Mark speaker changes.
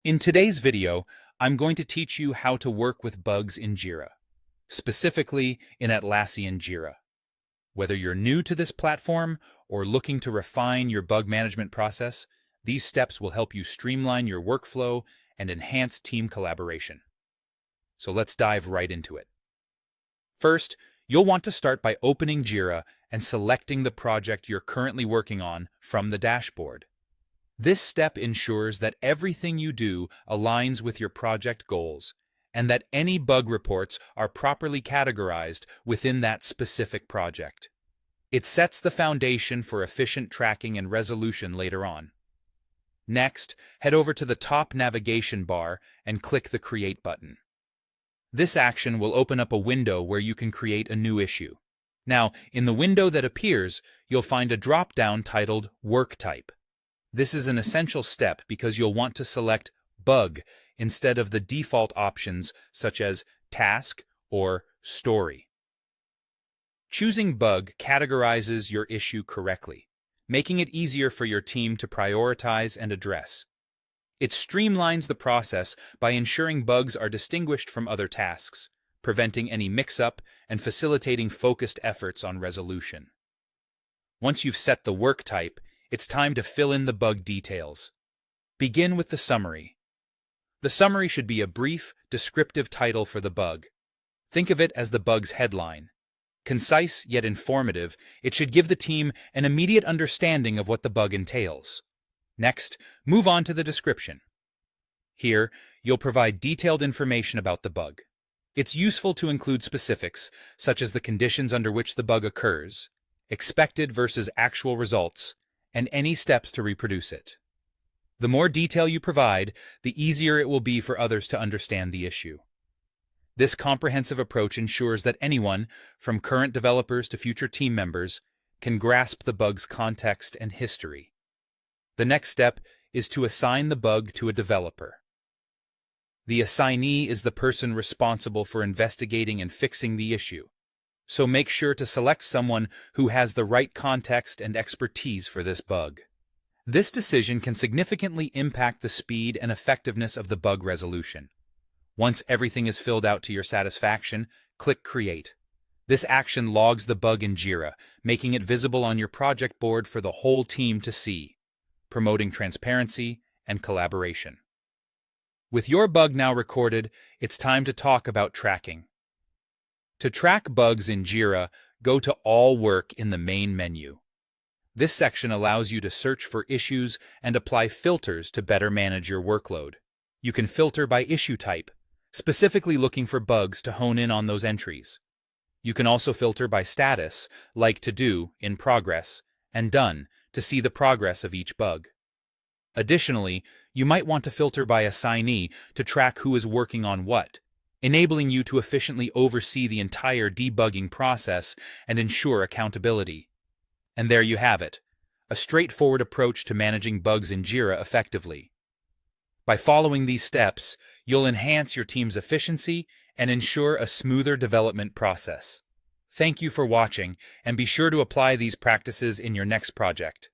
Speaker 1: In today's video, I'm going to teach you how to work with bugs in Jira, specifically in Atlassian Jira. Whether you're new to this platform or looking to refine your bug management process, these steps will help you streamline your workflow and enhance team collaboration. So let's dive right into it. First, you'll want to start by opening Jira and selecting the project you're currently working on from the dashboard. This step ensures that everything you do aligns with your project goals and that any bug reports are properly categorized within that specific project. It sets the foundation for efficient tracking and resolution later on. Next, head over to the top navigation bar and click the Create button. This action will open up a window where you can create a new issue. Now, in the window that appears, you'll find a drop-down titled Work Type. This is an essential step because you'll want to select Bug instead of the default options such as Task or Story. Choosing Bug categorizes your issue correctly, making it easier for your team to prioritize and address. It streamlines the process by ensuring bugs are distinguished from other tasks, preventing any mix-up and facilitating focused efforts on resolution. Once you've set the work type, it's time to fill in the bug details. Begin with the summary. The summary should be a brief, descriptive title for the bug. Think of it as the bug's headline. Concise yet informative, it should give the team an immediate understanding of what the bug entails. Next, move on to the description. Here, you'll provide detailed information about the bug. It's useful to include specifics, such as the conditions under which the bug occurs, expected versus actual results, and any steps to reproduce it. The more detail you provide, the easier it will be for others to understand the issue. This comprehensive approach ensures that anyone, from current developers to future team members, can grasp the bug's context and history. The next step is to assign the bug to a developer. The assignee is the person responsible for investigating and fixing the issue, so make sure to select someone who has the right context and expertise for this bug. This decision can significantly impact the speed and effectiveness of the bug resolution. Once everything is filled out to your satisfaction, click Create. This action logs the bug in Jira, making it visible on your project board for the whole team to see, promoting transparency and collaboration. With your bug now recorded, it's time to talk about tracking. To track bugs in Jira, go to All Work in the main menu. This section allows you to search for issues and apply filters to better manage your workload. You can filter by issue type, specifically looking for bugs to hone in on those entries. You can also filter by status, like To Do, In Progress, and Done, to see the progress of each bug. Additionally, you might want to filter by assignee to track who is working on what, enabling you to efficiently oversee the entire debugging process and ensure accountability. And there you have it, a straightforward approach to managing bugs in Jira effectively. By following these steps, you'll enhance your team's efficiency and ensure a smoother development process. Thank you for watching, and be sure to apply these practices in your next project.